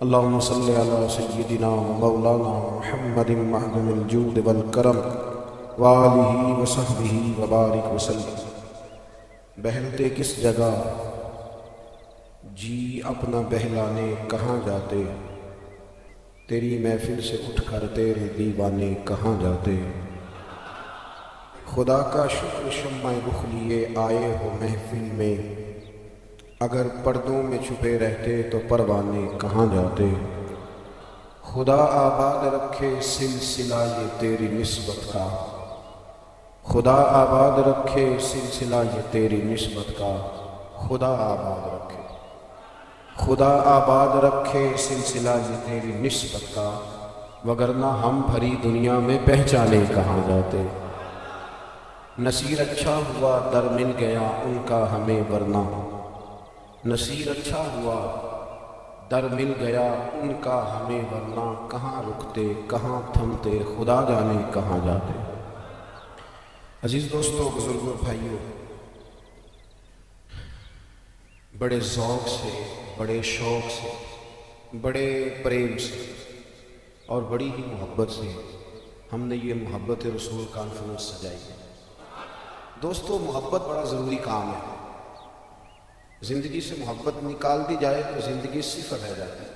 اللهم صل على سيدنا ومولانا محمد معدن الجود والکرم وآلہ وصحبہ وبارک وسلم۔ بہلتے کس جگہ جی اپنا بہلانے کہاں جاتے، تیری محفل سے اٹھ کر تیرے دیوانے کہاں جاتے۔ خدا کا شکر شمع رخ لیے آئے ہو محفل میں، اگر پردوں میں چھپے رہتے تو پروانے کہاں جاتے۔ خدا آباد رکھے سلسلہ یہ تیری نسبت کا، خدا آباد رکھے سلسلہ یہ تیری نسبت کا، خدا آباد رکھے، خدا آباد رکھے سلسلہ یہ تیری نسبت کا، وگرنہ ہم بھری دنیا میں پہچانے کہاں جاتے۔ نصیر اچھا ہوا در مل گیا ان کا ہمیں ورنہ، نصیر اچھا ہوا در مل گیا ان کا ہمیں ورنہ، کہاں رکتے کہاں تھمتے خدا جانے کہاں جاتے۔ عزیز دوستو، بزرگوں، بھائیوں، بڑے ذوق سے، بڑے شوق سے، بڑے پریم سے اور بڑی ہی محبت سے ہم نے یہ محبت رسول کانفرنس سجائی ہے۔ دوستو، محبت بڑا ضروری کام ہے۔ زندگی سے محبت نکال دی جائے تو زندگی صفر رہ جاتی ہے۔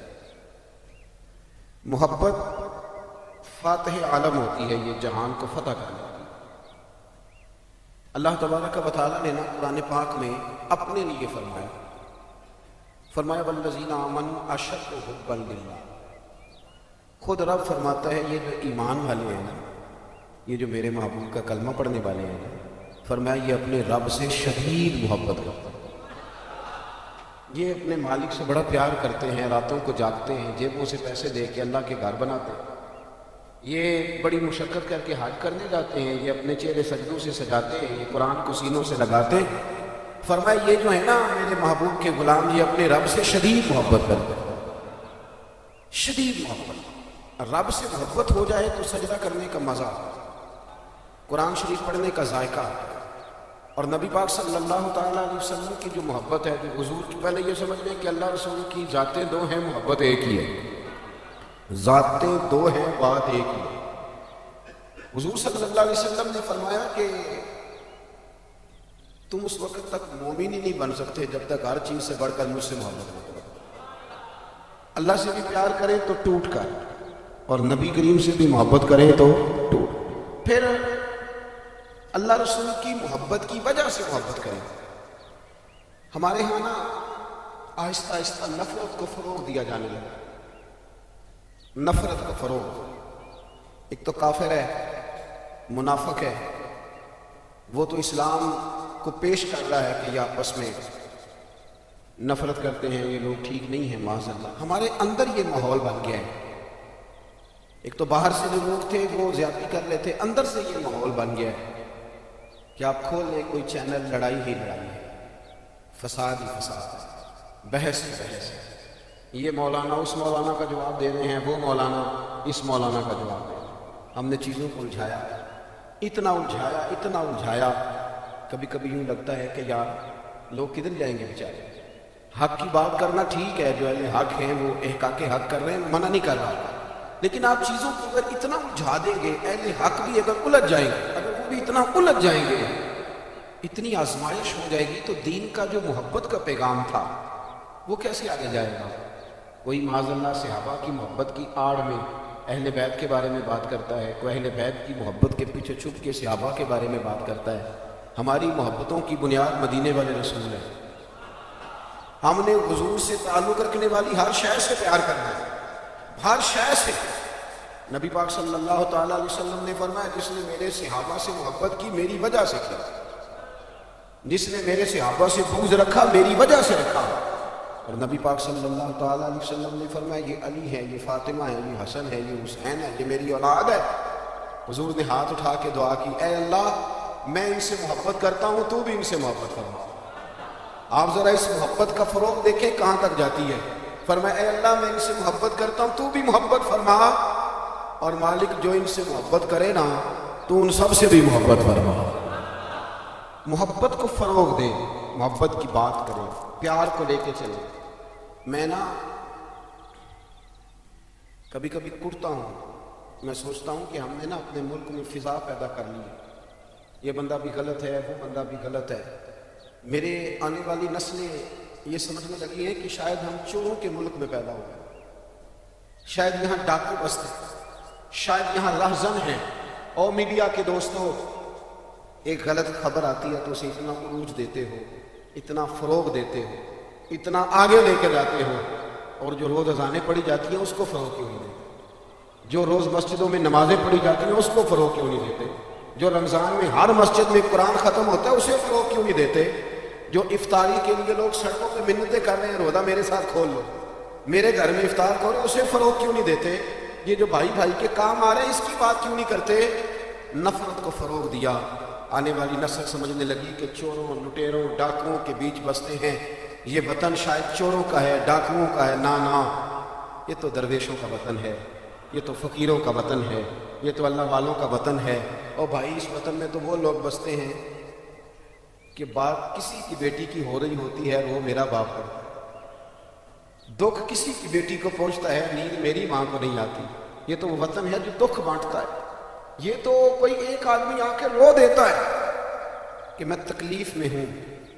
محبت فاتح عالم ہوتی ہے، یہ جہان کو فتح کرنے والی۔ اللہ تبارک و تعالیٰ نے قرآن پاک میں اپنے لیے فرمایا والذین آمنوا اشد حبا للہ۔ خود رب فرماتا ہے یہ جو ایمان والے ہیں نا، یہ جو میرے محبوب کا کلمہ پڑھنے والے ہیں نا، فرمایا یہ اپنے رب سے شدید محبت کرتے ہیں، یہ اپنے مالک سے بڑا پیار کرتے ہیں، راتوں کو جاگتے ہیں، جیبوں سے پیسے دے کے اللہ کے گھر بناتے ہیں، یہ بڑی مشقت کر کے حج کرنے جاتے ہیں، یہ اپنے چہرے سجدوں سے سجاتے ہیں، یہ قرآن کو سینوں سے لگاتے ہیں۔ فرمایا یہ جو ہے نا میرے محبوب کے غلام، یہ اپنے رب سے شدید محبت کرتے ہیں، شدید محبت۔ رب سے محبت ہو جائے تو سجدہ کرنے کا مزہ، قرآن شریف پڑھنے کا ذائقہ، اور نبی پاک صلی اللہ تعالیٰ علیہ وسلم کی جو محبت ہے، جو حضور کی، پہلے یہ سمجھ لیں کہ اللہ رسول کی ذاتیں دو ہیں، محبت ایک ہی ہے، ذاتیں دو ہیں، بات ایک ہی ہے۔ حضور صلی اللہ علیہ وسلم نے فرمایا کہ تم اس وقت تک مومن ہی نہیں بن سکتے جب تک ہر چیز سے بڑھ کر مجھ سے محبت نہ کرو۔ اللہ سے بھی پیار کریں تو ٹوٹ کر، اور نبی کریم سے بھی محبت کریں تو ٹوٹ۔ پھر اللہ رسول کی محبت کی وجہ سے محبت کریں۔ ہمارے ہاں نا آہستہ آہستہ نفرت کو فروغ دیا جانے لگا، نفرت کو فروغ۔ ایک تو کافر ہے، منافق ہے، وہ تو اسلام کو پیش کر رہا ہے کہ یہ آپس میں نفرت کرتے ہیں، یہ لوگ ٹھیک نہیں ہیں، معاذ اللہ۔ ہمارے اندر یہ ماحول بن گیا ہے۔ ایک تو باہر سے جو لوگ تھے وہ زیادتی کر رہے تھے، اندر سے یہ ماحول بن گیا ہے کہ آپ کھول لیں کوئی چینل، لڑائی ہی لڑائی ہے، فساد ہی فساد ہے، بحث ہی بحث ہے۔ یہ مولانا اس مولانا کا جواب دے رہے ہیں، وہ مولانا اس مولانا کا جواب دے رہے ہیں۔ ہم نے چیزوں کو الجھایا، اتنا الجھایا، اتنا الجھایا، کبھی کبھی یوں لگتا ہے کہ یار لوگ کدھر جائیں گے بیچارے۔ حق کی بات کرنا ٹھیک ہے، جو اہل حق ہیں وہ احقاق حق کر رہے ہیں، منع نہیں کر رہا، لیکن آپ چیزوں کو اگر اتنا الجھا دیں گے، اہل حق بھی اگر الجھ جائیں گے، اگر وہ بھی اتنا الجھ جائیں گے، اتنی آزمائش ہو جائے گی، تو دین کا جو محبت کا پیغام تھا وہ کیسے آگے جائے گا؟ کوئی معاذ اللہ صحابہ کی محبت کی آڑ میں اہل بیت کے بارے میں بات کرتا ہے، کوئی اہل بیت کی محبت کے پیچھے چھپ کے صحابہ کے بارے میں بات کرتا ہے۔ ہماری محبتوں کی بنیاد مدینے والے رسول ہے۔ ہم نے حضور سے تعلق رکھنے والی ہر شے سے پیار کرنا ہے، ہر شے سے۔ نبی پاک صلی اللہ تعالیٰ علیہ وسلم نے فرمایا جس نے میرے صحابہ سے محبت کی میری وجہ سے کی، جس نے میرے صحابہ سے بغض رکھا میری وجہ سے رکھا۔ اور نبی پاک صلی اللہ تعالیٰ علیہ وسلم نے فرمایا یہ علی ہے، یہ فاطمہ ہے، یہ حسن ہے، یہ حسین ہے، یہ میری اولاد ہے۔ حضور نے ہاتھ اٹھا کے دعا کی، اے اللہ میں ان سے محبت کرتا ہوں، تو بھی ان سے محبت فرما۔ آپ ذرا اس محبت کا فروغ دیکھیں کہاں تک جاتی ہے۔ فرمایا اے اللہ میں ان سے محبت کرتا ہوں، تو بھی محبت فرما، اور مالک جو ان سے محبت کرے نا تو ان سب سے بھی محبت فرما۔ محبت کو فروغ دے، محبت کی بات کرے، پیار کو لے کے چلے۔ میں نا کبھی کبھی کڑتا ہوں، میں سوچتا ہوں کہ ہم نے نا اپنے ملک میں فضا پیدا کر لی ہے، یہ بندہ بھی غلط ہے، وہ بندہ بھی غلط ہے۔ میرے آنے والی نسلیں یہ سمجھنے لگی ہیں کہ شاید ہم چوروں کے ملک میں پیدا ہو گئے، شاید یہاں ڈاکو بستے، شاید یہاں رہزن ہیں۔ اور میڈیا کے دوستوں، ایک غلط خبر آتی ہے تو اسے اتنا عروج دیتے ہو، اتنا فروغ دیتے ہو، اتنا آگے لے کے جاتے ہو، اور جو روز اذانیں پڑھی جاتی ہیں اس کو فروغ کیوں نہیں دیتے؟ جو روز مسجدوں میں نمازیں پڑھی جاتی ہیں اس کو فروغ کیوں نہیں دیتے؟ جو رمضان میں ہر مسجد میں قرآن ختم ہوتا ہے اسے فروغ کیوں نہیں دیتے؟ جو افطاری کے لیے لوگ سڑکوں پہ منتیں کر رہے ہیں، روزہ میرے ساتھ کھول لو، میرے گھر میں افطار کرو، اسے فروغ کیوں نہیں دیتے؟ یہ جو بھائی بھائی کے کام آ رہے ہیں اس کی بات کیوں نہیں کرتے؟ نفرت کو فروغ دیا۔ آنے والی نسل سمجھنے لگی کہ چوروں، لٹیروں، ڈاکوؤں کے بیچ بستے ہیں، یہ وطن شاید چوروں کا ہے، ڈاکوؤں کا ہے۔ نا، یہ تو درویشوں کا وطن ہے، یہ تو فقیروں کا وطن ہے، یہ تو اللہ والوں کا وطن ہے۔ اور بھائی اس وطن میں تو وہ لوگ بستے ہیں کہ بات کسی کی بیٹی کی ہو رہی ہوتی ہے وہ میرا باپ کرتا ہے، دکھ کسی کی بیٹی کو پہنچتا ہے، نیند میری ماں کو نہیں آتی۔ یہ تو وہ وطن ہے جو دکھ بانٹتا ہے۔ یہ تو کوئی ایک آدمی آ کے رو دیتا ہے کہ میں تکلیف میں ہوں،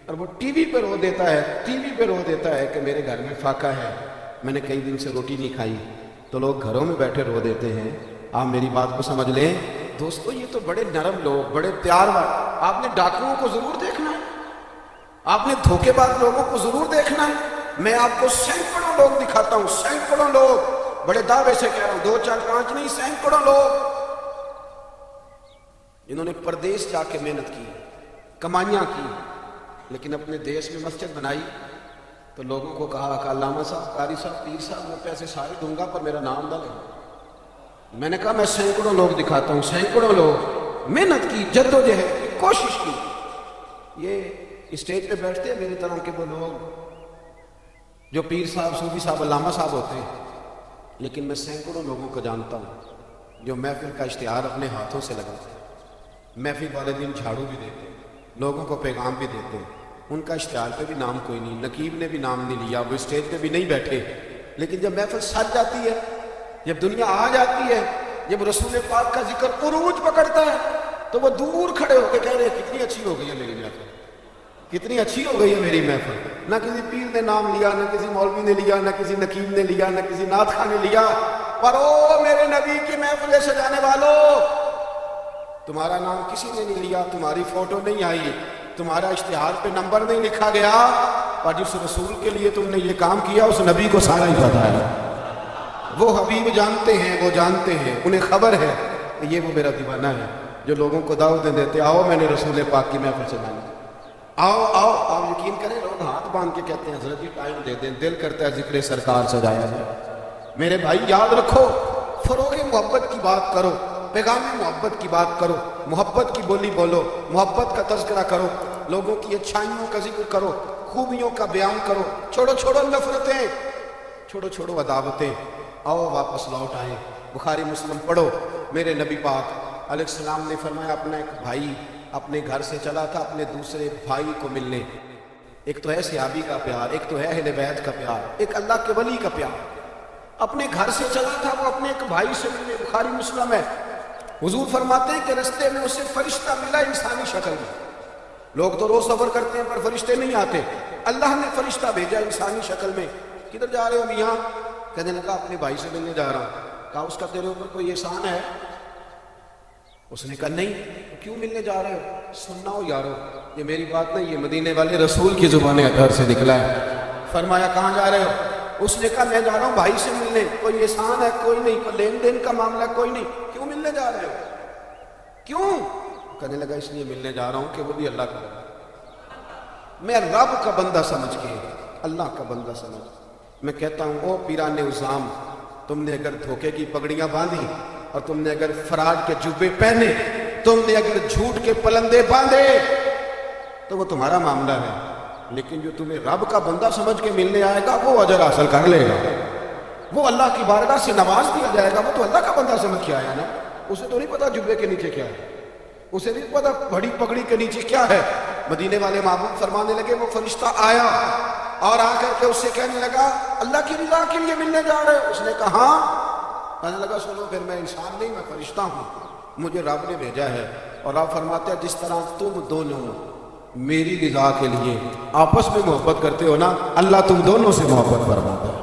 اور وہ ٹی وی پہ رو دیتا ہے کہ میرے گھر میں فاقہ ہے، میں نے کئی دن سے روٹی نہیں کھائی، تو لوگ گھروں میں بیٹھے رو دیتے ہیں۔ آپ میری بات کو سمجھ لیں دوستو، یہ تو بڑے نرم لوگ، بڑے پیار والے۔ آپ نے ڈاکوؤں کو ضرور دیکھنا ہے، آپ نے دھوکے باز لوگوں کو ضرور دیکھنا ہے۔ میں آپ کو سینکڑوں لوگ دکھاتا ہوں، سینکڑوں لوگ، بڑے دعوے سے کہہ رہا ہوں، 2 4 5 نہیں، سینکڑوں لوگ جنہوں نے پردیس جا کے محنت کی، کمائیاں کی، لیکن اپنے دیش میں مسجد بنائی تو لوگوں کو کہا کہ علامہ صاحب، قاری صاحب، پیر صاحب، میں پیسے سارے دوں گا پر میرا نام نہ لیں۔ میں نے کہا میں سینکڑوں لوگ دکھاتا ہوں، سینکڑوں لوگ محنت کی، جدوجہد کی، کوشش کی۔ یہ اسٹیج پہ بیٹھتے ہیں میری طرح کے وہ لوگ جو پیر صاحب، صوفی صاحب، علامہ صاحب ہوتے ہیں، لیکن میں سینکڑوں لوگوں کو جانتا ہوں جو محفل کا اشتہار اپنے ہاتھوں سے لگاتے ہیں، محفل والے دن جھاڑو بھی دیتے ہیں، لوگوں کو پیغام بھی دیتے ہیں۔ ان کا اشتہار پہ بھی نام کوئی نہیں، نقیب نے بھی نام نہیں لیا، وہ اسٹیج پہ بھی نہیں بیٹھے، لیکن جب محفل سج جاتی ہے، جب دنیا آ جاتی ہے، جب رسول پاک کا ذکر عروج پکڑتا ہے تو وہ دور کھڑے ہو کے کہہ رہے ہیں کتنی اچھی ہو گئی ہے میری محفل، کتنی اچھی ہو گئی ہے میری محفل۔ نہ کسی پیر نے نام لیا، نہ کسی مولوی نے لیا، نہ کسی نقیب نے لیا، نہ کسی نعت خواں نے لیا، پر او میرے نبی کی محفلیں سجانے والوں، تمہارا نام کسی نے نہیں لیا، تمہاری فوٹو نہیں آئی، تمہارا اشتہار پہ نمبر نہیں لکھا گیا، اور جس رسول کے لیے تم نے یہ کام کیا اس نبی کو سارا ہی پتہ ہے۔ وہ حبیب جانتے ہیں، وہ جانتے ہیں، انہیں خبر ہے کہ یہ وہ میرا دیوانہ ہے جو لوگوں کو دعوتیں دیتے، آؤ میں نے رسول پاک کی محفل سجانی، آؤ آؤ۔ آپ یقین کریں لوگ ہاتھ باندھ کے کہتے ہیں حضرت جی ٹائم دے دیں، دل کرتا ہے ذکر سرکار سجایا جائے۔ میرے بھائی یاد رکھو، فروغ محبت کی بات کرو، پیغام محبت کی بات کرو، محبت کی بولی بولو، محبت کا تذکرہ کرو، لوگوں کی اچھائیوں کا ذکر کرو، خوبیوں کا بیان کرو، چھوڑو نفرتیں، چھوڑو عداوتیں، آؤ واپس لوٹ آئیں۔ بخاری مسلم پڑھو، میرے نبی پاک علیہ السلام نے فرمایا اپنا ایک بھائی اپنے گھر سے چلا تھا اپنے دوسرے بھائی کو ملنے، ایک تو ہے صحابی کا پیار، ایک تو ہے اہل بیت کا پیار، ایک اللہ کے ولی کا پیار۔ اپنے گھر سے چلا تھا وہ اپنے ایک بھائی سے ملنے، بخاری مسلم ہے۔ حضور فرماتے ہیں کہ رستے میں اسے فرشتہ ملا انسانی شکل میں، لوگ تو روز سفر کرتے ہیں پر فرشتے نہیں آتے، اللہ نے فرشتہ بھیجا انسانی شکل میں۔ کدھر جا رہے ہو میاں؟ کہنے لگا اپنے بھائی سے ملنے جا رہا ہوں۔ کہا اس کا تیرے اوپر کوئی احسان ہے؟ اس نے کہا نہیں۔ کیوں ملنے جا رہے ہو؟ سننا ہو یارو، یہ میری بات نہیں، یہ مدینے والے رسول کی زبان اطہر سے نکلا ہے۔ فرمایا کہاں جا رہے ہو؟ اس نے کہا میں جا رہا ہوں بھائی سے ملنے، کوئی احسان ہے؟ کوئی نہیں، کوئی لین دین کا معاملہ کوئی نہیں۔ کیوں ملنے جا رہے ہو؟ کیوں؟ کہنے لگا اس لیے ملنے جا رہا ہوں کہ وہ بھی اللہ کا میں رب کا بندہ سمجھ کے، اللہ کا بندہ سمجھ۔ میں کہتا ہوں او پیران عظام، تم نے اگر دھوکے کی پگڑیاں باندھی اور تم نے اگر فراڈ کے جبے پہنے، تم نے اگر جھوٹ کے پلندے باندھے تو وہ تمہارا معاملہ ہے، لیکن جو تمہیں رب کا بندہ سمجھ کے ملنے آئے گا وہ اجر حاصل کر لے گا، وہ اللہ کی بارگاہ سے نواز دیا جائے گا۔ وہ تو اللہ کا بندہ سمجھ کے آیا نا، اسے تو نہیں پتا جبے کے نیچے کیا ہے، اسے نہیں پتا بڑی پگڑی کے نیچے کیا ہے۔ مدینے والے محبوب فرمانے لگے وہ فرشتہ آیا اور آ کر کے اس سے کہنے لگا اللہ کی رضا کے لیے ملنے جا رہے ہو؟ اس نے کہا ہاں۔ کہنے لگا سنو پھر میں انسان نہیں میں فرشتہ ہوں، مجھے رب نے بھیجا ہے، اور رب فرماتا ہے جس طرح تم دونوں میری رضا کے لیے آپس میں محبت کرتے ہو نا، اللہ تم دونوں سے محبت فرماتا ہے،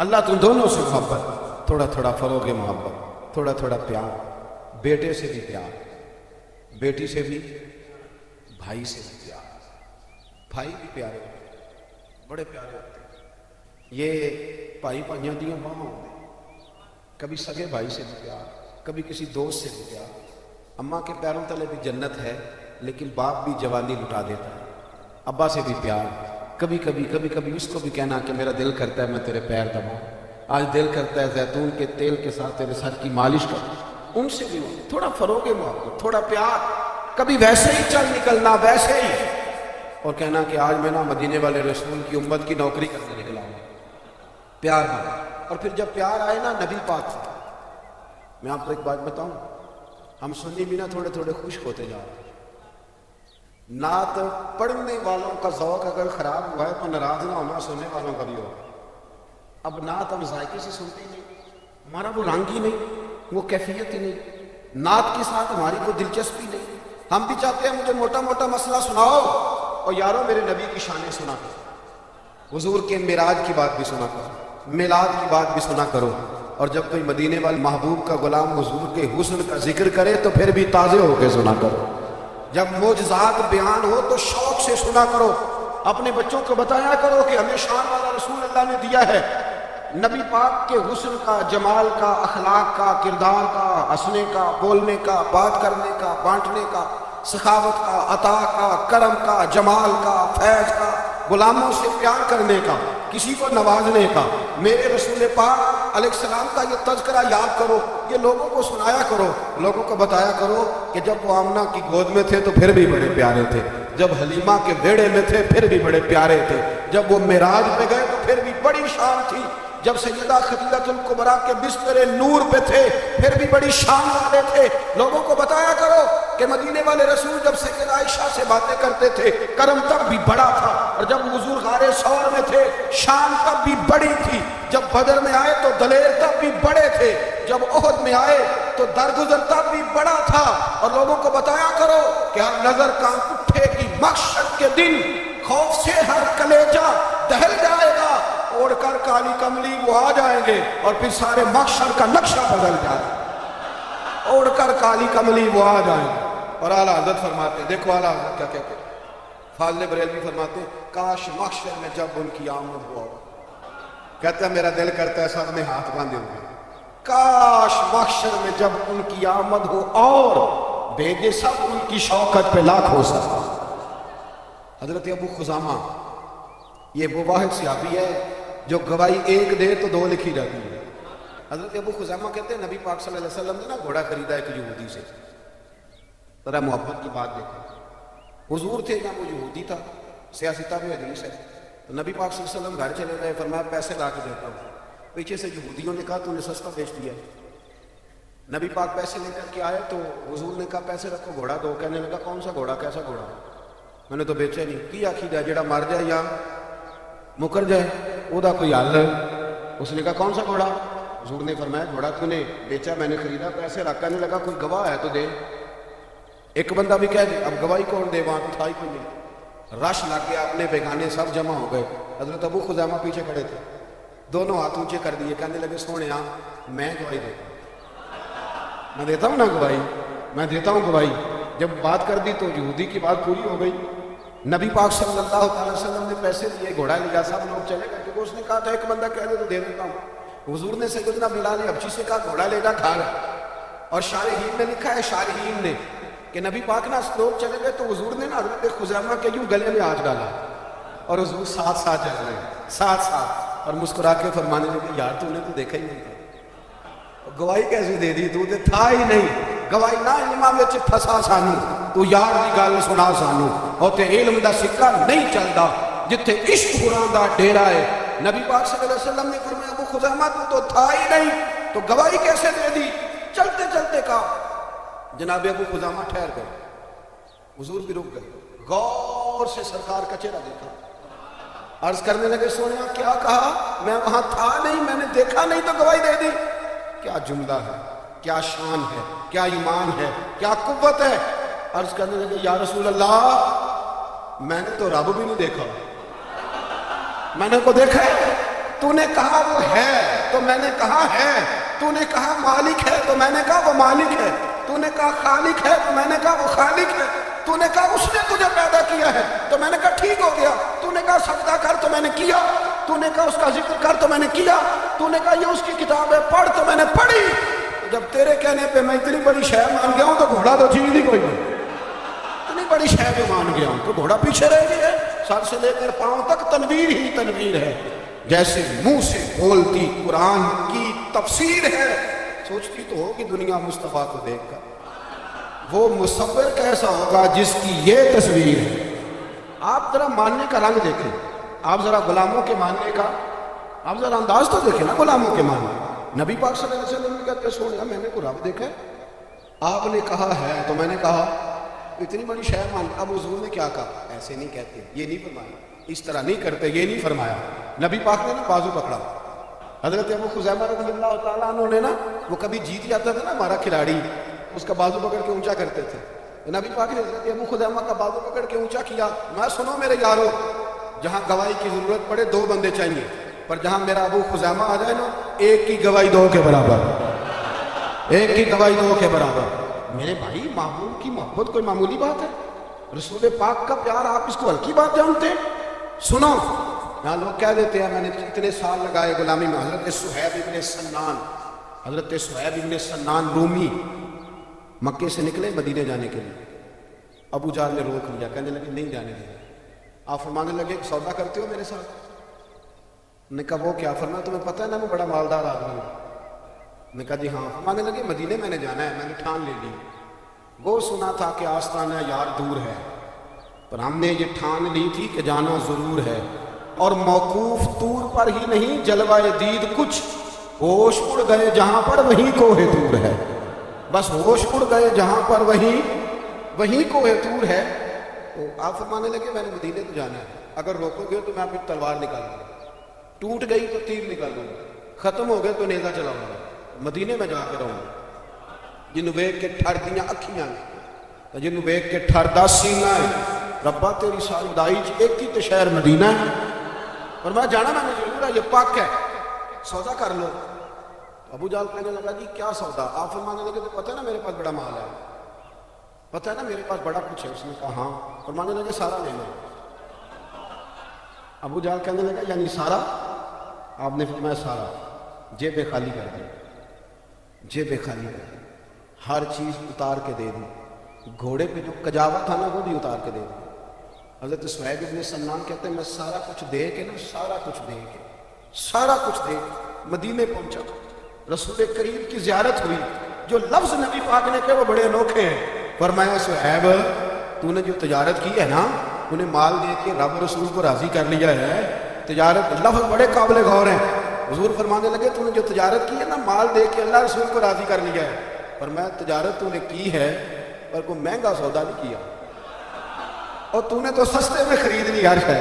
اللہ تم دونوں سے محبت، تھوڑا تھوڑا فروغ محبت، تھوڑا تھوڑا پیار، بیٹے سے بھی پیار، بیٹی سے بھی، بھائی سے بھی پیار، بھائی بھی پیارے ہوتے ہیں، بڑے پیارے ہوتے ہیں، یہ بھائی بھائیاں دیاں باہاں ہوتے ہیں، کبھی سگے بھائی سے بھی پیار، کبھی کسی دوست سے بھی پیار۔ اماں کے پیروں تلے بھی جنت ہے، لیکن باپ بھی جوانی لٹا دیتا ہے، ابا سے بھی پیار، کبھی کبھی اس کو بھی کہنا کہ میرا دل کرتا ہے میں تیرے پیر دباؤں، آج دل کرتا ہے زیتون کے تیل کے ساتھ تیرے سر کی مالش کروں، ان سے بھی تھوڑا فروغ محبت، تھوڑا پیار، کبھی ویسے ہی چل نکلنا ویسے ہی، اور کہنا کہ آج میں نا مدینے والے رسول کی امت کی نوکری کرنے نکلا ہوں، پیار میں۔ اور پھر جب پیار آئے نا نبی پاک سے، میں آپ کو ایک بات بتاؤں، ہم سنی بھی نا تھوڑے تھوڑے خشک ہوتے جا رہے ہیں، نعت پڑھنے والوں کا ذوق اگر خراب ہوا ہے تو ناراض نہ ہونا سننے والوں کا بھی ہوگا۔ اب نعت ہم ذائقے سے سنتے ہی نہیں، ہمارا وہ رنگ ہی نہیں، وہ کیفیت ہی نہیں، نعت کے ساتھ ہماری کوئی دلچسپی نہیں، ہم بھی چاہتے ہیں مجھے موٹا موٹا مسئلہ سناؤ، اور یارو میرے نبی کی شانیں سنا کرو، حضور کے معراج کی بات بھی سنا کرو، میلاد کی بات بھی سنا کرو، اور جب کوئی مدینے والے محبوب کا غلام حضور کے حسن کا ذکر کرے تو پھر بھی تازے ہو کے سنا کرو، جب معجزات بیان ہو تو شوق سے سنا کرو، اپنے بچوں کو بتایا کرو کہ ہمیں شان والا رسول اللہ نے دیا ہے، نبی پاک کے حسن کا، جمال کا، اخلاق کا، کردار کا، ہنسنے کا، بولنے کا، بات کرنے کا، بانٹنے کا، سخاوت کا، عطا کا، کرم کا، جمال کا، فیض کا، غلاموں سے پیار کرنے کا، کسی کو نوازنے کا، میرے رسول پاک علیہ السلام کا یہ تذکرہ یاد کرو، یہ لوگوں کو سنایا کرو، لوگوں کو بتایا کرو کہ جب وہ آمنہ کی گود میں تھے تو پھر بھی بڑے پیارے تھے، جب حلیمہ کے بیڑے میں تھے پھر بھی بڑے پیارے تھے، جب وہ معراج پہ گئے تو پھر بھی بڑی شان تھی، جب سیدہ خدیجہ الکبریٰ کے بستر نور پہ تھے پھر بھی بڑی شان والے تھے، لوگوں کو بتایا کرو کہ مدینے والے رسول جب سیدہ عائشہ سے باتیں کرتے تھے کرم تب بھی بڑا تھا، اور جب حضور غار ثور میں تھے شان تب بھی بڑی تھی، جب بدر میں آئے تو دلیر تب بھی بڑے تھے، جب احد میں آئے تو درگزر تب بھی بڑا تھا، اور لوگوں کو بتایا کرو کہ ہر نظر کانپ اٹھے گی محشر کے دن، خوف سے ہر کلیجہ دہل جائے گا، اوڑھ کر کالی کملی وہ آ جائیں گے اور پھر سارے محشر کا نقشہ بدل جائے گا، اوڑھ کر کالی کملی وہ آ جائیں گے۔ اور اعلیٰ حضرت فرماتے ہیں، دیکھو اعلیٰ حضرت کیا کہتے ہیں، فاضل بریلوی فرماتے ہیں کاش محشر میں جب ان کی آمد ہوا، کہتا ہے میرا دل کرتا ہے سب نے ہاتھ باندھے ہوئے، کاش محشر میں جب ان کی آمد ہو اور بھیجے سب ان کی شوکت پہ لاکھ ہو سکتا۔ حضرت ابو خزامہ یہ وہ واحد صحابی ہے جو گواہی ایک دے تو دو لکھی جاتی ہے۔ حضرت ابو خزامہ کہتے ہیں نبی پاک صلی اللہ علیہ وسلم نے نا گھوڑا خریدا ایک یہودی سے، ذرا محبت کی بات دیکھیں، حضور تھے یا وہ یہودی تھا، سیاستہ بھی حدیث ہے، تو نبی پاک صلی اللہ علیہ وسلم گھر چلے گئے، فرمایا پیسے لا کے دیتا ہوں، پیچھے سے یہودیوں نے کہا تو نے سستا بیچ دیا، نبی پاک پیسے لے کر کے آئے تو حضور نے کہا پیسے رکھو گھوڑا دو، کہنے لگا کون سا گھوڑا، کیسا گھوڑا، میں نے تو بیچے نہیں، کی آخی جائے جڑا مر جائے یا مکر جائے وہ دا کوئی حل ہے، اس نے کہا کون سا گھوڑا، حضور نے فرمایا گھوڑا تو نے بیچا میں نے خریدا، پیسے رکھ، کہنے لگا کوئی گواہ ہے تو دے، ایک بندہ بھی کہہ دے، اب گواہی کون دے، وہاں تو تھا ہی کوئی نہیں، رش لگ گیا، اپنے بیگانے سب جمع ہو گئے، حضرت ابو خزامہ پیچھے کھڑے تھے، دونوں ہاتھ اونچے کر دیے، کہنے لگے سونے میں گواہی دیتا ہوں، میں دیتا ہوں نا گواہی، میں دیتا ہوں گواہی، جب بات کر دی تو یہودی کی بات پوری ہو گئی، نبی پاک صلی اللہ علیہ وسلم نے پیسے دیے، گھوڑا لیا، سب لوگ چلے گئے، کیونکہ اس نے کہا تھا ایک بندہ کہہ دے تو دے دیتا ہوں، حضور نے سیدنا بلال حبشی سے کہا گھوڑا لے جا گھر، اور شارحین نے لکھا ہے، شارحین نے کہ نبی پاک نا لوگ چلے گئے تو حضور نے نا حضرت خزامہ کے یوں گلے میں ہاتھ ڈالا، اور حضور ساتھ ساتھ چل رہے ہیں، ساتھ ساتھ، اور مسکرا کے فرمانے لگے یار تو نے تو دیکھا ہی نہیں تھا، گواہی کیسے دے دی، تو تھا ہی نہیں، گواہی نہ علماں وچ پھسا سانو، تو یار دی گل سنا سانو، اور تے علم دا سکہ نہیں چلدا، جتھے عشق قرآن دا ڈیرا ہے، نبی پاک صلی اللہ علیہ وسلم نے فرمایا ابو خزامہ تو تھا ہی نہیں، تو گواہی کیسے دے دی، چلتے چلتے کہا، جناب ابو خزامہ ٹھہر گئے، حضور بھی رک گئے، غور سے سرکار کا چہرہ دیکھا، عرض کرنے لگے سونیا کیا کہا، میں وہاں تھا نہیں، میں نے دیکھا نہیں تو گواہی دے دی، کیا جملہ ہے، کیا شان ہے، کیا ایمان ہے، کیا قوت ہے۔ عرض کرنے لگے یا رسول اللہ میں نے تو رب بھی نہیں دیکھا، میں نے کو دیکھا ہے، تو نے کہا وہ ہے تو میں نے کہا ہے، تو نے کہا مالک ہے تو میں نے کہا وہ مالک ہے، تو نے کہا خالق ہے تو میں نے کہا وہ خالق ہے، تو نے کہا اس نے تجھے پیدا کیا ہے تو میں نے کہا ٹھیک ہو گیا، تو نے کہا سجدہ کر تو میں نے کیا، تو نے کہا اس کا ذکر کر تو میں نے کیا، تو نے کہا یہ اس کی کتاب ہے پڑھ تو میں نے پڑھی۔ جب تیرے کہنے پہ میں اتنی بڑی شے مان گیا ہوں تو گھوڑا تو چیز نہیں کوئی نہیں، اتنی بڑی شے بھی مان گیا ہوں تو گھوڑا پیچھے رہ گیا ہے۔ سر سے لے کر پاؤں تک تنویر ہی تنویر ہے، جیسے منہ سے بولتی قرآن کی تفسیر ہے۔ سوچتی تو ہوگی دنیا مصطفیٰ کو دیکھ کر وہ مصور کیسا ہوگا جس کی یہ تصویر ہے۔ آپ ذرا ماننے کا رنگ دیکھیں، آپ ذرا غلاموں کے ماننے کا، آپ ذرا انداز تو دیکھیں نا غلاموں کے ماننے۔ نبی پاک صلی اللہ علیہ وسلم نے کہتے سونا میں نے کو رب دیکھا ہے، آپ نے کہا ہے تو میں نے کہا اتنی بڑی شے مان۔ اب حضور نے کیا کہا؟ ایسے نہیں کہتے، یہ نہیں فرمایا، اس طرح نہیں کرتے، یہ نہیں فرمایا۔ نبی پاک نے نا بازو پکڑا، حضرت ابو خزیمہ رضی اللہ تعالیٰ عنہ نے نا، وہ کبھی جیت جاتا تھا نا ہمارا کھلاڑی، اس کا بازو پکڑ کے اونچا کرتے تھے، نبی پاک نے حضرت ابو خزیمہ کا بازو پکڑ کے اونچا کیا۔ میں سنو میرے یارو، جہاں گواہی کی ضرورت پڑے 2 بندے چاہیے، پر جہاں میرا ابو خزیمہ آ جائے نا، ایک کی گواہی 2 کے برابر، ایک کی گواہی 2 کے برابر۔ میرے بھائی محبوب کی محبت کوئی معمولی بات ہے؟ رسول پاک کا پیار آپ اس کو ہلکی بات جانتے ہیں؟ سنو، یہاں لوگ کہہ دیتے ہیں میں نے اتنے سال لگائے غلامی میں۔ حضرت صہیب ابن سنان، حضرت صہیب ابن سنان رومی مکے سے نکلے مدینے جانے کے لیے، ابو جہل نے روک لیا، کہنے لگے نہیں جانے دیں۔ آپ فرمانے لگے سودا کرتے ہو میرے ساتھ؟ نے کہا وہ کیا؟ فرمایا تمہیں پتہ ہے نا میں بڑا مالدار آدمی ہوں۔ نے کہا جی ہاں۔ فرمانے لگے مدینے میں نے جانا ہے، میں نے ٹھان لے لی، وہ سنا تھا کہ آستانہ یار دور ہے، پر ہم نے یہ ٹھان لی تھی کہ جانا ضرور ہے، اور موقوف طور پر ہی نہیں جلوہ دید کچھ، ہوش اڑ گئے جہاں پر وہیں کوہ طور ہے، بس ہوش اڑ گئے جہاں پر وہیں کوہ طور ہے۔ تو آپ فرمانے لگے میں نے مدینے تو جانا ہے، اگر روکو گے تو میں اپنی تلوار نکالوں گا، ٹوٹ گئی تو تیر نکالوں گا، ختم ہو گئے تو نیزہ چلاؤں گا، مدینے میں جا کے رہوں گا۔ جنہوں ویک کے ٹھر دیاں اکھیاں نے، جنہوں ویک کے ٹھر دا سینہ ہے، ربا تیری ساری دائی ایک ہی تے شہر مدینہ ہے، اور میں جانا میں نے ضرور ہے، یہ پاک ہے، سودا کر لو۔ ابو جہل کہنے لگا جی کیا سودا؟ آپ فرمانے لگے تو پتہ ہے نا میرے پاس بڑا مال ہے، پتہ ہے نا میرے پاس بڑا کچھ ہے۔ اس نے کہا ہاں۔ فرمانے لگے سارا لے لو۔ ابو جہل کہنے لگا یعنی سارا؟ آپ نے فرمایا سارا، جیبیں خالی کر دی، جیبیں خالی کر دی، ہر چیز اتار کے دے دی، گھوڑے پہ جو کجاوا تھا نا وہ بھی اتار کے دے دی۔ حضرت صہیب ابن سنان کہتے ہیں میں سارا کچھ دے کے نا، سارا کچھ دے کے، سارا کچھ دے کے مدینے پہنچا، رسول کریم کی زیارت ہوئی۔ جو لفظ نبی پاک نے کہے وہ بڑے انوکھے ہیں۔ فرمایا صہیب تو نے جو تجارت کی ہے نا، انہیں مال دے کے رب رسول کو راضی کر لیا ہے، تجارت لفظ بڑے قابل غور ہیں۔ حضور فرمانے لگے تو نے جو تجارت کی ہے نا، مال دے کے اللہ رسول کو راضی کر لیا ہے، فرمایا تجارت تو نے کی ہے پر کوئی مہنگا سودا نہیں کیا، اور تو نے تو سستے میں خرید لی ہر شے،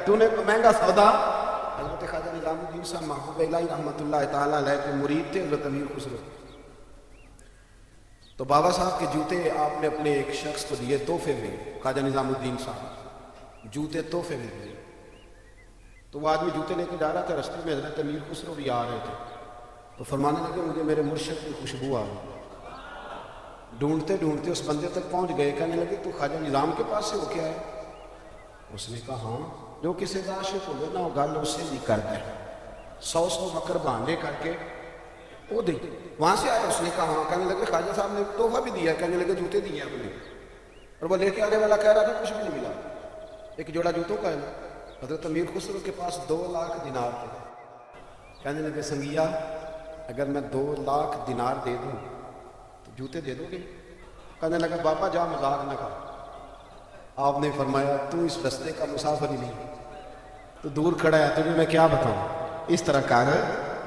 تو نے کوئی مہنگا سودا۔ حضرت خواجہ نظام الدین صاحب محبوب الہی رحمۃ اللہ تعالیٰ علیہ کے مرید تھے حضرت امیر خسرو، تو بابا صاحب کے جوتے آپ نے اپنے ایک شخص کو دیے تحفے میں، خواجہ نظام الدین صاحب جوتے تحفے میں دیے، تو وہ آدمی جوتے لے کے جا رہا تھا، رستے میں حضرت امیر خسرو بھی آ رہے تھے، تو فرمانے لگے مجھے میرے مرشد کی خوشبو آ گئی۔ ڈھونڈتے ڈھونڈتے اس بندے تک پہنچ گئے، کہنے لگے تو خواجہ نظام کے پاس سے ہو کیا ہے؟ اس نے کہا ہاں، جو کسی کا عاشق ہو گیا نا وہ گل اس سے نہیں کرتا ہے، 100 مکر بہانے کر کے وہ دے وہاں سے آیا۔ اس نے کہا ہاں۔ کہنے لگے خواجہ صاحب نے تحفہ بھی دیا، کہنے لگے جوتے دیے آپ نے، اور وہ لے کے آنے والا کہہ رہا تھا کچھ بھی نہیں ملا، ایک جوڑا جوتوں کا ہے۔ حضرت امیر خسرو کے پاس 2 لاکھ دینار تھے، کہنے لگے سنگیا اگر میں 2 لاکھ دینار دے دوں تو جوتے دے دو گے؟ کہنے لگا بابا جا مذاق نہ کر۔ آپ نے فرمایا تو اس رستے کا مسافر ہی نہیں، تو دور کھڑا ہے، تجھے میں کیا بتاؤں، اس طرح کر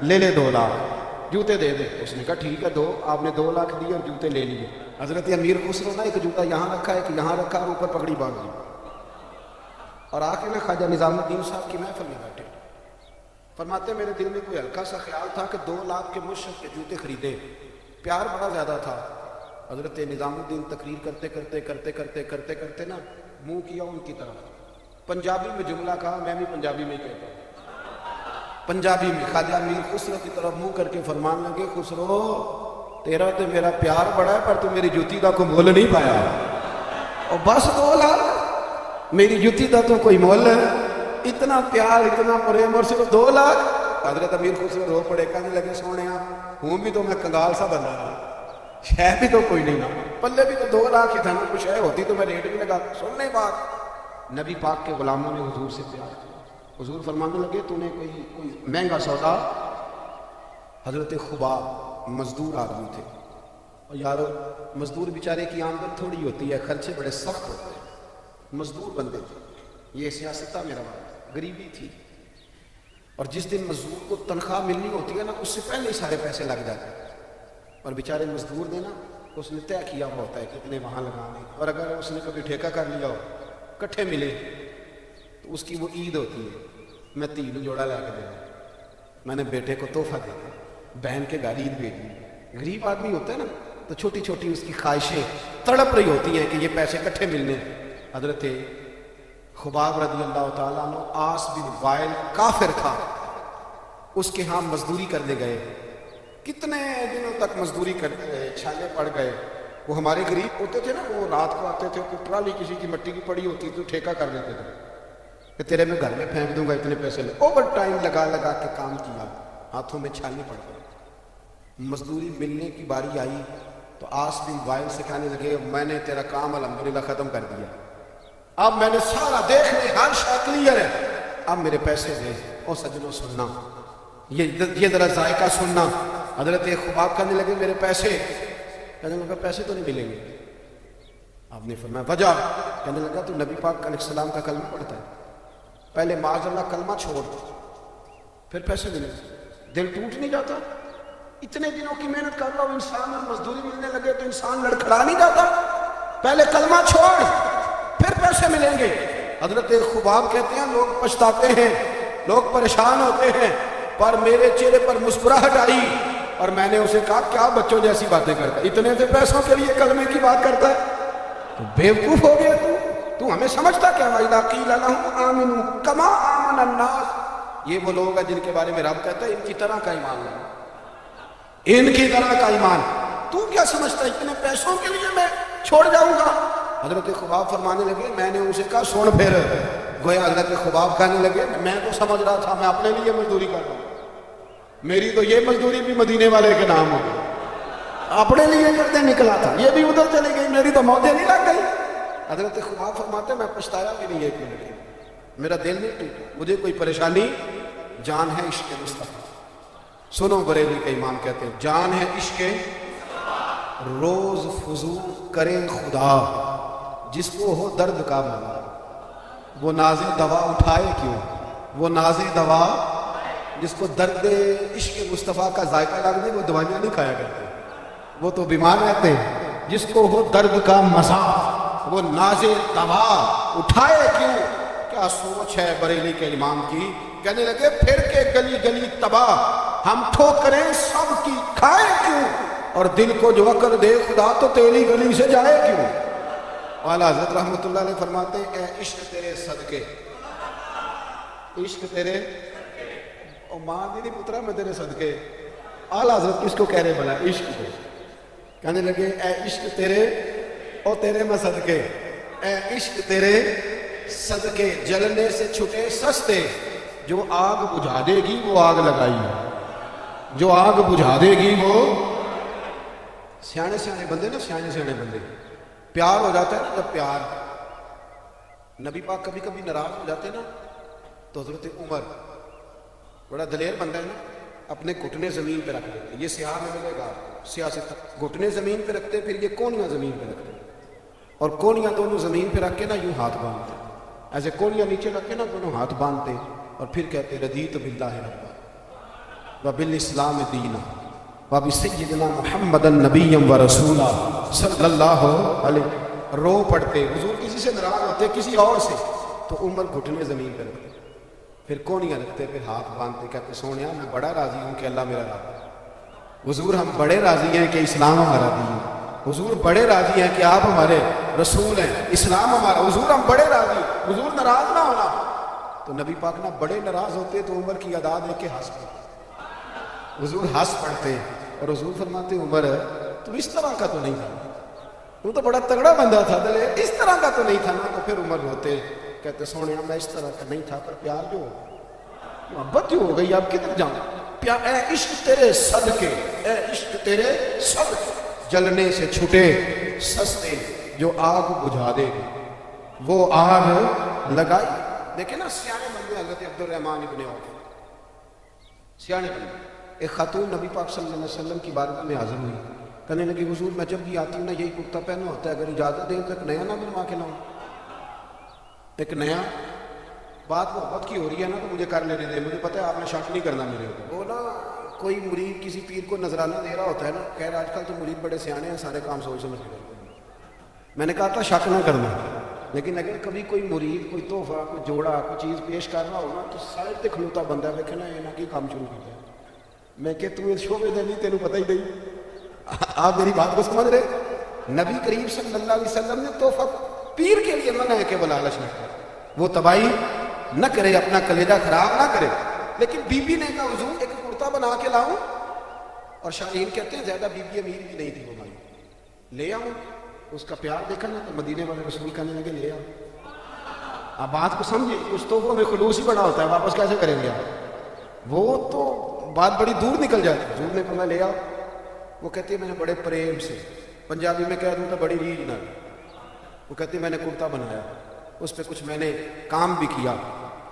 لے لے 2 لاکھ جوتے دے دے۔ اس نے کہا ٹھیک ہے دو۔ آپ نے 2 لاکھ دیے اور جوتے لے لیے۔ حضرت امیر خسرو نے ایک جوتا یہاں رکھا ہے، ایک یہاں رکھا اور اوپر پگڑی باندھ دی، اور آ کے نا خواجہ نظام الدین صاحب کی محفل میں بیٹھے، فرماتے میرے دل میں کوئی ہلکا سا خیال تھا کہ 2 لاکھ کے مشرق کے جوتے خریدے، پیار بڑا زیادہ تھا۔ حضرت نظام الدین تقریر کرتے کرتے نا منہ کیا ان کی طرف، پنجابی میں جملہ کہا، میں بھی پنجابی میں کہتا ہوں، پنجابی میں خواجہ میر خسرو کی طرف منہ کر کے فرمان لگے، خسرو تیرا تو میرا پیار بڑا ہے پر تو میری جوتی کا کوئی مول نہیں پایا، اور بس 2 لاکھ میری جوتی کا تو کوئی مول ہے، اتنا پیار اتنا پریم اور صرف 2 لاکھ۔ حضرت امیر خسرو رو پڑے، کہنے لگے سونے ہوں بھی تو میں کنگال سا بندہ رہا، شے بھی تو کوئی نہیں نا، پلے بھی تو 2 لاکھ ہی تھا نا، کچھ شے ہوتی تو میں ریٹ بھی لگا۔ سننے بات نبی پاک کے غلاموں نے حضور سے پیار کیا، حضور فرمانے لگے تو نے کوئی مہنگا سودا۔ حضرت خباب مزدور آدمی تھے، اور یارو مزدور بیچارے کی آمدن تھوڑی ہوتی ہے، خرچے بڑے سخت ہوتے ہیں، مزدور بندے تھے، یہ سیاست تھا میرا بات، غریبی تھی، اور جس دن مزدور کو تنخواہ ملنی ہوتی ہے نا اس سے پہلے ہی سارے پیسے لگ جاتے ہیں، اور بیچارے مزدور نے نا اس نے طے کیا ہوا ہوتا ہے کتنے وہاں لگانے، اور اگر اس نے کبھی ٹھیکہ کر لیا ہو کٹھے ملے تو اس کی وہ عید ہوتی ہے، میں 3 جوڑا لا کے دے دوں، میں نے بیٹے کو تحفہ دے دیا، بہن کے گھر عید بھیجی۔ غریب آدمی ہوتا ہے نا تو چھوٹی چھوٹی اس کی خواہشیں تڑپ رہی ہوتی ہیں کہ یہ پیسے کٹھے ملنے۔ حضرت خباب رضی اللہ تعالیٰ عنہ آس بن وائل کافر تھا، اس کے ہاں مزدوری کرنے گئے، کتنے دنوں تک مزدوری کرتے رہے، چھالے پڑ گئے۔ وہ ہمارے غریب ہوتے تھے نا، وہ رات کو آتے تھے، کوئی ٹرالی کسی کی مٹی کی پڑی ہوتی تو ٹھیکہ کر دیتے تھے کہ تیرے میں گھر میں پھینک دوں گا اتنے پیسے لے، اوور ٹائم لگا کے کام کیا، ہاتھوں میں چھالے پڑ گئے۔ مزدوری ملنے کی باری آئی تو آس بن وائل سے کہنے لگے میں نے تیرا کام الحمدللہ ختم کر دیا، اب میں نے سارا دیکھ لے ہر شے کلیئر ہے، اب میرے پیسے دے۔ اور سجنوں سننا، یہ ذرا ذائقہ سننا۔ حضرت خباب کہنے لگے میرے پیسے، کہنے لگا پیسے تو نہیں ملیں گے۔ آپ نے فرمایا وجہ، کہنے لگا تو نبی پاک علیہ السلام کا کلمہ پڑھتا ہے، پہلے معاذ اللہ کلمہ چھوڑ پھر پیسے ملیں گے، دل ٹوٹ نہیں جاتا؟ اتنے دنوں کی محنت کر رہا ہوں، انسان اور مزدوری ملنے لگے تو انسان لڑکھڑا نہیں جاتا؟ پہلے کلمہ چھوڑ پھر پیسے ملیں گے۔ حضرت خباب کہتے ہیں لوگ پچھتاتے ہیں، لوگ پریشان ہوتے ہیں، پر میرے چہرے پر مسکراہٹ آئی اور میں نے اسے کہا کیا بچوں جیسی باتیں کرتا ہے، اتنے سے پیسوں کے لیے کلمے کی بات کرتا ہے، تو بیوقوف ہو گیا تو ہمیں سمجھتا کیا؟ وَإِذَا قِيلَ لَهُمْ آمِنُوا كَمَا آمَنَ النَّاسُ، یہ وہ لوگ ہیں جن کے بارے میں رب کہتا ہے ان کی طرح کا ایمان لاؤ، ان کی طرح کا ایمان۔ تو کیا سمجھتا ہے اتنے پیسوں کے لیے میں چھوڑ جاؤں گا؟ حضرت خباب فرمانے لگے میں نے اسے کہا سن پھر، گویا حضرت خباب کہنے لگے میں تو سمجھ رہا تھا میں اپنے لیے مزدوری کر رہا ہوں، میری تو یہ مزدوری بھی مدینے والے کے نام ہو گئی، اپنے لیے کرتے نکلا تھا، یہ بھی ادھر چلی گئی، میری تو موتیں نہیں لگ گئی۔ حضرت خباب فرماتے میں پچھتایا بھی نہیں ایک منٹ، میرا دل نہیں ٹوٹا، مجھے کوئی پریشانی، جان ہے عشق مصطفیٰ۔ سنو بریلی کا امام کہتے ہیں جان ہے عشق روز فضول کرے خدا، جس کو ہو درد کا مانا، وہ ناز دوا اٹھائے کیوں، وہ ناز دوا، جس کو درد عشق مصطفیٰ کا ذائقہ لگ دے وہ دوائیاں نہیں کھایا کرتے، وہ تو بیمار رہتے ہیں، جس کو ہو درد کا مزہ وہ ناز دوا اٹھائے کیوں۔ کیا سوچ ہے بریلی کے امام کی، کہنے لگے پھر کے گلی گلی تباہ، ہم ٹھوکریں سب کی کھائے کیوں، اور دل کو جو عقل دے خدا تو تیری گلی سے جائے کیوں۔ اعلیٰ حضرت رحمۃ اللہ علیہ فرماتے ہیں اے عشق تیرے صدقے، عشق تیرے، او ماں دی نہیں پترا میں تیرے صدقے، اعلیٰ حضرت کس کو کہہ رہے بھلا عشق کو، کہنے لگے اے عشق تیرے او تیرے میں صدقے، اے عشق تیرے صدقے، جلنے سے چھٹے سستے، جو آگ بجھا دے گی وہ آگ لگائی، جو آگ بجھا دے گی وہ، سیانے سیانے بندے نا، سیانے سیانے بندے، پیار ہو جاتا ہے نا، جب پیار، نبی پاک کبھی کبھی ناراض ہو جاتے نا تو حضرت عمر بڑا دلیر بندہ ہے نا، اپنے گھٹنے زمین پہ رکھ دیتے، یہ سیاہ میں ملے گا سیاست، گھٹنے زمین پہ رکھتے پھر یہ کونیاں زمین پہ رکھتے، اور کونیاں دونوں زمین پہ رکھ کے نا یوں ہاتھ باندھتے، ایسے کونیاں نیچے رکھ کے نا دونوں ہاتھ باندھتے اور پھر کہتے رضیت باللہ ربا وبالاسلام دینا وبسیدنا محمد نبی و رسولہ صلی اللہ علیہ، رو پڑتے، حضور کسی سے ناراض ہوتے کسی اور سے تو عمر گھٹنے زمین پہ رکھتے، پھر کونیاں رکھتے, پھر ہاتھ باندھتے, کہتے سونیا میں بڑا راضی ہوں کہ اللہ میرا راضی ہے. حضور ہم بڑے راضی ہیں کہ اسلام ہمارا دین ہے. حضور بڑے راضی ہیں کہ آپ ہمارے رسول ہیں, اسلام ہمارا. حضور ہم بڑے راضی, حضور ناراض نہ ہونا. تو نبی پاک نہ بڑے ناراض ہوتے تو عمر کی ادا دے کے ہنس پڑتے. حضور ہنس پڑتے اور حضور فرماتے عمر تو اس طرح کا تو نہیں تھا, تو بڑا تگڑا بندہ تھا, اس طرح کا تو نہیں تھا نا. تو پھر عمر روتے, کہتے سونے میں اس طرح کا نہیں تھا, پر پیار جو محبت جو ہو گئی اب کدھر جاؤں. پیار اے عشق تیرے صدقے, اے عشق تیرے صدقے, جلنے سے چھٹے سستے جو آگ بجھا دے وہ آگ لگائی. دیکھیں نا سیانے بندے حضرت عبد الرحمن ابن عوف, سیانے بندے. ایک خاتون نبی پاک صلی اللہ علیہ وسلم کی بارگاہ میں حاضر ہوئی, کہنے لگی حضور میں جب بھی آتی ہوں نا یہی کرتا پہنا ہوتا ہے, اگر اجازت دیں تو ایک نیا نہ بنوا کے لاؤں. ایک نیا, بات محبت کی ہو رہی ہے نا تو مجھے کر لینے دیں, مجھے پتہ ہے آپ نے شک نہیں کرنا میرے اوپر. وہ نا کوئی مرید کسی پیر کو نذرانہ دے رہا ہوتا ہے نا, کہہ رہا آج کل تو مرید بڑے سیانے ہیں, سارے کام سوچ سمجھ کرتے ہیں. میں نے کہا تھا شک نہ کرنا, لیکن اگر کبھی کوئی مرید کوئی تحفہ کوئی جوڑا کوئی چیز پیش کر رہا ہوگا تو سائڈ تے کھلوتا بندہ دیکھے نا یہ نہ کی کام شروع کیا ہے. میں کہ تو اس شعبے دے نہیں, تینوں پتہ ہی نہیں. آپ میری بات کو سمجھ رہے. نبی کریم صلی اللہ علیہ وسلم نے تحفہ پیر کے لیے منع ہے کہ وہ لالچ نہ کرے, وہ تباہی نہ کرے, اپنا کلیجہ خراب نہ کرے. لیکن بی بی نے کہا حضور ایک کرتا بنا کے لاؤں, اور شاہین کہتے ہیں زیادہ بی بی امیر بھی نہیں تھی وہ بھائی, لے آؤں. اس کا پیار دیکھا نا تو مدینے والے رسول کہنے لگے لے آؤ. آپ بات کو سمجھے, اس تحفوں میں خلوص ہی بڑا ہوتا ہے, واپس کیسے کریں گے آپ, وہ تو بات بڑی دور نکل جاتی. حضور نے کہا لے آؤ. وہ کہتے ہیں میں نے بڑے پریم سے, پنجابی میں کہہ دوں تو بڑی ریج نہ. وہ کہتے ہیں میں نے کرتا بنایا, اس پہ کچھ میں نے کام بھی کیا,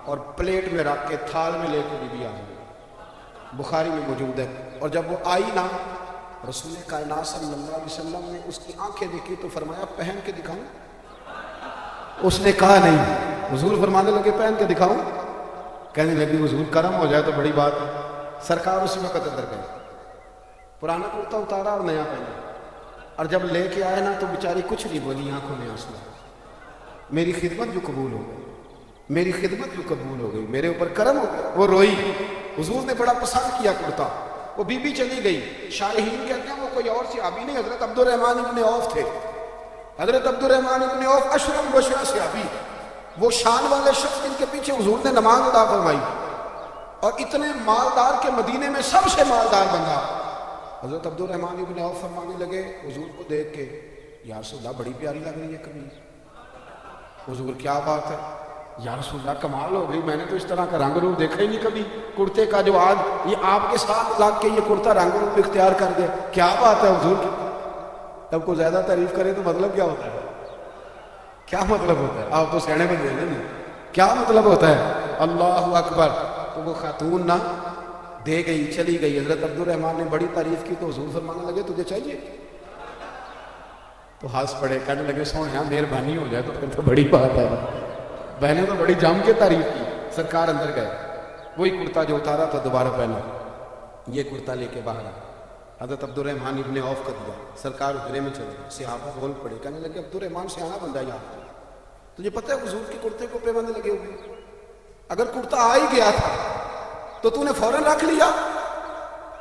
اور پلیٹ میں رکھ کے تھال میں لے کے بی آ گئی, بخاری میں موجود ہے. اور جب وہ آئی نا رسول کائنات صلی اللہ علیہ وسلم نے اس کی آنکھیں دیکھی تو فرمایا پہن کے دکھاؤں. اس نے کہا نہیں. حضور فرمانے لگے پہن کے دکھاؤں. کہنے لگی حضور کرم ہو جائے تو بڑی بات ہے. سرکار اسی وقت اندر گئے, پرانا کرتا اتارا اور نیا پہنا, اور جب لے کے آئے نا تو بیچاری کچھ نہیں بولی, آنکھوں میں آنسو. میری خدمت جو قبول ہو گئی, میری خدمت جو قبول ہو گئی, میرے اوپر کرم ہو گیا. وہ روئی. حضور نے بڑا پسند کیا کرتا. وہ بی بی چلی گئی. شارحین کہتے ہیں وہ کوئی اور صحابی نہیں, حضرت عبد الرحمن ابن عوف تھے. حضرت عبد الرحمن ابن عوف اشرف بشرا صحابی, وہ شان والے شخص جن کے پیچھے حضور نے نماز ادا فرمائی, اور اتنے مالدار کے مدینے میں سب سے مالدار بندہ. حضرت عبد الرحمن ابن عوف فرمانے لگے حضور کو دیکھ کے, یا رسول اللہ بڑی پیاری لگ رہی ہے کبھی. حضور کیا بات ہے, یا رسول اللہ کمال ہو گئی, میں نے تو اس طرح کا رنگ روپ دیکھا ہی نہیں کبھی. کرتے کا جو آج یہ آپ کے ساتھ لگ کے یہ کرتا رنگ روپ اختیار کر دے, کیا بات ہے حضور کی. تب کو زیادہ تعریف کرے تو مطلب کیا ہوتا ہے, کیا مطلب ہوتا ہے. آپ تو سیانے بن گئے نا, کیا مطلب ہوتا ہے. اللہ اکبر. تو وہ خاتون نہ دے گئی, چلی گئی. حضرت عبد الرحمن نے بڑی تعریف کی تو حضور فرمانے لگے تجھے چاہیے. تو ہنس پڑے, کہنے لگے سونا مہربانی ہو جائے تو پھر تو بڑی بات ہے. بہنیں تو بڑی جم کے تعریف کی. سرکار اندر گئے, وہی کرتا جو اتارا تھا دوبارہ پہنا, یہ کرتا لے کے باہر آیا. حضرت عبد الرحمن ابن عوف کا دیا. سرکار حجرے میں چلے, صحابہ بول پڑے, کہنے لگے عبد الرحمن سیانا بندہ یاد, تجھے پتہ ہے حضور کے کرتے کو پیمانے لگے ہوئے. اگر کرتا آ ہی گیا تھا تو تو نے فوراً رکھ لیا,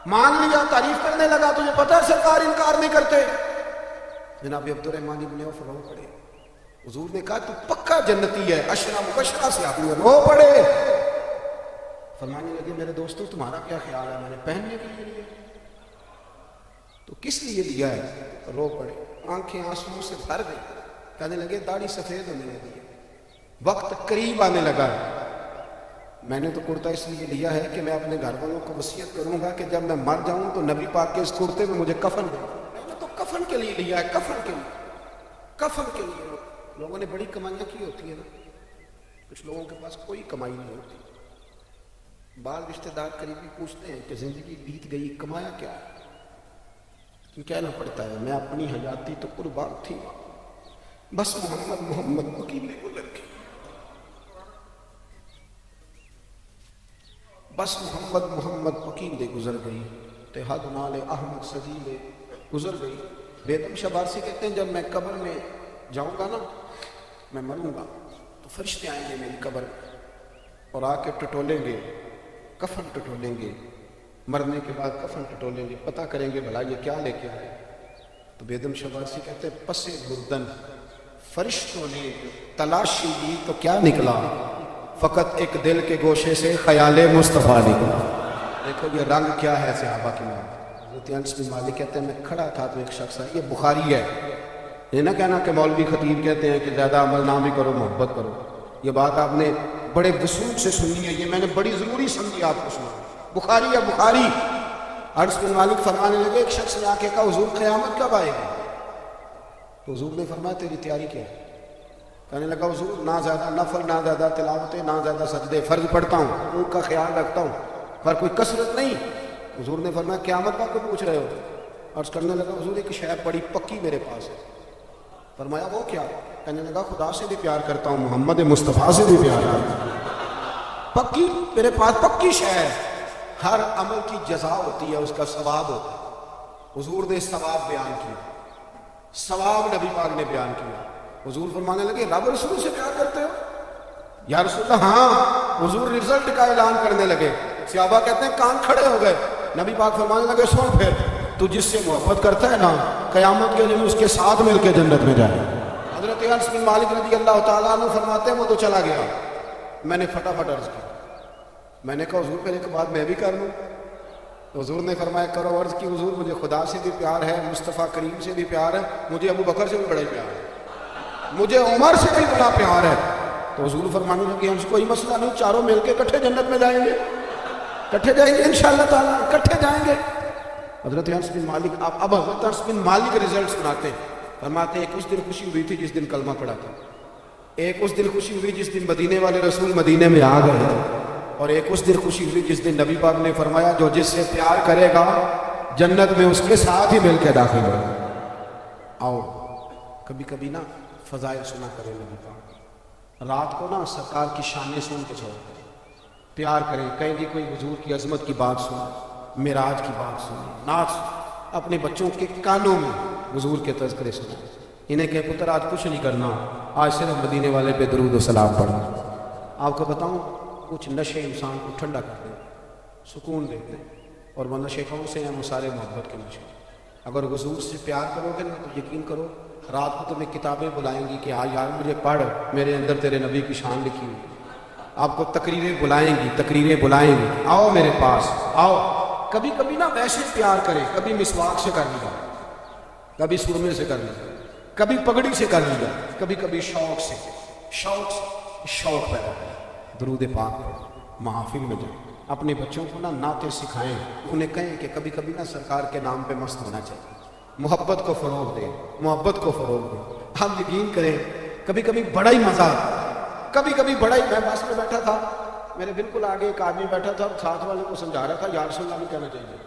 مان لیا, تعریف کرنے لگا. تجھے پتہ ہے سرکار انکار نہیں کرتے. جناب عبد الرحمن ابن عوف رو پڑے. حضور نے کہا تو پکا جنتی ہے, اشرا مبشرہ سے آپ رو پڑے. فرمانے لگے میرے دوستو تمہارا کیا خیال ہے, میں نے پہننے کے لیے لیا تو کس لیے لیا ہے. رو پڑے, آنکھیں آنسوؤں سے بھر گئی. کہنے لگے داڑھی سفید ہونے لگی, وقت قریب آنے لگا. میں نے تو کرتا اس لیے لیا ہے کہ میں اپنے گھر والوں کو وصیت کروں گا کہ جب میں مر جاؤں تو نبی پاک کے اس کرتے میں مجھے کفن دے. میں نے تو کفن کے لیے لیا ہے, کفن کے لیے, کفن کے لیے. لوگوں نے بڑی کمائیاں کی ہوتی ہیں نا, کچھ لوگوں کے پاس کوئی کمائی نہیں ہوتی. بعض رشتہ دار قریبی پوچھتے ہیں کہ زندگی بیت گئی کمایا کیا ہے. کہنا پڑتا ہے میں اپنی حیاتی تو قربان تھی, بس محمد محمد وکیل کو لگ گئی, بس محمد محمد وکیل دے گزر گئی, تہاد نال احمد سجیل گزر گئی. بیدم شبارسی کہتے ہیں جب میں قبر میں جاؤں گا نا, میں مروں گا تو فرشتے آئیں گے میری قبر اور آ کے ٹٹولیں گے، کفن ٹٹولیں گے، مرنے کے بعد کفن ٹٹولیں گے، پتہ کریں گے بھلا یہ کیا لے کے آئے. تو بیدم شباسی کہتے ہیں پس گردن فرشتوں نے تلاشی لی تو کیا نکلا، فقط ایک دل کے گوشے سے خیال مصطفیٰ نکلا. دیکھو یہ رنگ کیا ہے صحابہ کی موت. حضرت انس بن مالک کہتے ہیں میں کھڑا تھا تو ایک شخص ہے، یہ بخاری ہے، یہ نہ کہنا کہ مولوی خطیب کہتے ہیں کہ زیادہ عمل نہ بھی کرو محبت کرو. یہ بات آپ نے بڑے وسوخ سے سنی ہے، یہ میں نے بڑی ضروری سمجھی آپ کو سنا. بخاری ہے بخاری. انس بن مالک فرمانے لگے ایک شخص نے آ کے کہا حضور قیامت کب آئے گی؟ تو حضور نے فرمایا تیری تیاری کیا ہے؟ کہنے لگا حضور نہ زیادہ نفل، نہ زیادہ تلاوتیں، نہ زیادہ سجدے، فرض پڑھتا ہوں، حقوق کا خیال رکھتا ہوں، پر کوئی کثرت نہیں. حضور نے فرمایا قیامت کا کو پوچھ رہے ہو؟ عرض کرنے لگا حضور ایک شے بڑی پکی میرے پاس ہے. فرمایا وہ کیا؟ کہنے لگا خدا سے بھی پیار کرتا ہوں، محمد مصطفیٰ سے بھی پیار کرتا ہوں. پکی میرے پاس پکی شے ہے. ہر عمل کی جزا ہوتی ہے، اس کا ثواب ہوتا ہے. حضور نے ثواب بیان کیا، ثواب نبی پاک نے بیان کیا. حضور فرمانے لگے رب رسول سے پیار کرتے ہو؟ یا رسول اللہ ہاں. حضور رزلٹ کا اعلان کرنے لگے. صحابہ کہتے ہیں کان کھڑے ہو گئے. نبی پاک فرمانے لگے سن پھر تو جس سے محبت کرتا ہے نا قیامت کے دن اس کے ساتھ مل کے جنت میں جائے. حضرت انس بن مالک رضی اللہ تعالیٰ عنہ فرماتے ہیں وہ تو چلا گیا. میں نے فٹافٹ عرض کی، میں نے کہا حضور پھر ایک بات میں بھی کر لوں. حضور نے فرمایا کرو. عرض کی حضور مجھے خدا سے بھی پیار ہے، مصطفیٰ کریم سے بھی پیار ہے، مجھے ابو بکر سے بھی بڑا پیار ہے، مجھے عمر سے بھی بڑا پیار ہے. تو حضور فرمانے لگے ہم کوئی مسئلہ نہیں، چاروں مل کے کٹھے جنت میں جائیں گے، کٹھے جائیں گے انشاءاللہ تعالیٰ، کٹھے جائیں گے. حضرت انس بن مالک اب حضرت انس بن مالک رزلٹ سناتے ہیں. فرماتے ہیں ایک اس دن خوشی ہوئی تھی جس دن کلمہ پڑھا تھا، ایک اس دن خوشی ہوئی جس دن مدینے والے رسول مدینے میں آ گئے تھے، اور ایک اس دن خوشی ہوئی جس دن نبی پاک نے فرمایا جو جس سے پیار کرے گا جنت میں اس کے ساتھ ہی مل کے داخل ہو. آؤ کبھی کبھی نا فضائل سنا کریں نبی پاک، رات کو نا سرکار کی شانیں سن کے سو پیار کریں. کہیں جی کوئی حضور کی عظمت کی بات سنا، معراج کی بات سنیں، نعت اپنے بچوں کے کانوں میں حضور کے تذکرے سنیں. انہیں کہ پتر آج کچھ نہیں کرنا، آج صرف مدینے والے پہ درود و سلام پڑھنا. آپ کو بتاؤں کچھ نشے انسان کو ٹھنڈا کرتے ہیں، سکون دیتے ہیں، اور وہ نشے کون سے ہیں؟ وہ سارے محبت کے نشے. اگر حضور سے پیار کرو گے نا تو یقین کرو رات کو تمہیں کتابیں بلائیں گی کہ ہاں یار مجھے پڑھ، میرے اندر تیرے نبی کی شان لکھی ہوئی. آپ کو تقریریں بلائیں گی، تقریریں بلائیں گی، آؤ میرے پاس آؤ. کبھی کبھی نا ویسے پیار کریں، کبھی مسواک سے کر لیا، کبھی سرمے سے کر لیا، کبھی پگڑی سے کر لیا، کبھی کبھی شوق سے شوق پیدا کریں. درود پاک محافل میں جائیں، اپنے بچوں کو نا نعتیں سکھائیں، انہیں کہیں کہ کبھی کبھی نا سرکار کے نام پہ مست ہونا چاہیے. محبت کو فروغ دیں، محبت کو فروغ دیں. ہم یقین کریں کبھی کبھی بڑا ہی مزہ، کبھی کبھی بڑا ہی. میں بس میں بیٹھا تھا، میرے بالکل آگے ایک آدمی بیٹھا تھا اور ساتھ والے کو سمجھا رہا تھا یا رسول اللہ نہیں کہنا چاہیے.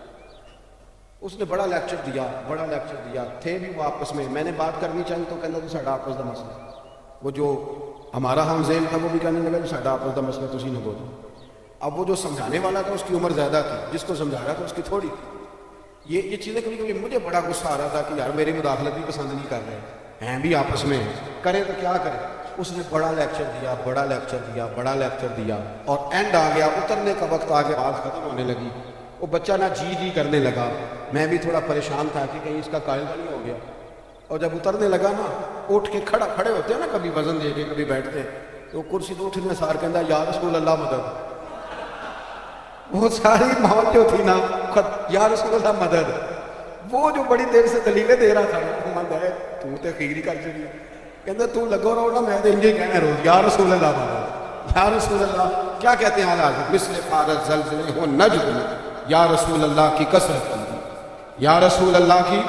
اس نے بڑا لیکچر دیا تھے بھی وہ آپس میں نے بات کرنی چاہیے تو کہنا کہ ساڈا آپس کا مسئلہ. وہ جو ہمارا ہم ذہن تھا وہ بھی کہنے لگا کہ ساڈا آپس کا مسئلہ تسی نہ بولو. اب وہ جو سمجھانے والا تھا اس کی عمر زیادہ تھی، جس کو سمجھا رہا تھا اس کی تھوڑی تھی. یہ چیزیں کبھی کبھی مجھے بڑا غصہ آ رہا تھا کہ یار میری مداخلت بھی پسند نہیں کر رہے ہیں بھی آپس میں، کریں تو کیا کریں. اس نے بڑا لیکچر دیا اور اینڈ آ گیا، اترنے کا وقت آ گیا، بات ختم ہونے لگی. وہ بچہ نا جی کرنے لگا. میں بھی تھوڑا پریشان تھا کہ کہیں اس کا قائل نہیں ہو گیا. اور جب اترنے لگا نا اٹھ کے کھڑے ہوتے ہیں نا، کبھی وزن دے کے کبھی بیٹھتے ہیں، تو کرسی تو اٹھنے سار کہندا یا رسول اللہ مدد. وہ ساری موت جو تھی نا یا رسول اللہ مدد، وہ جو بڑی دیر سے دلیلیں دے رہا تھا مند ہے تو تے خیر ہی کر چلی. کہندا تو لگو رہو نا، میں تو انجے کہنا روز یا رسول اللہ مدد، یا رسول اللہ. کیا کہتے ہیں حالات مثل فارت زلزلے ہو نجم، یا رسول اللہ کی کثرت کی، یا رسول اللہ کی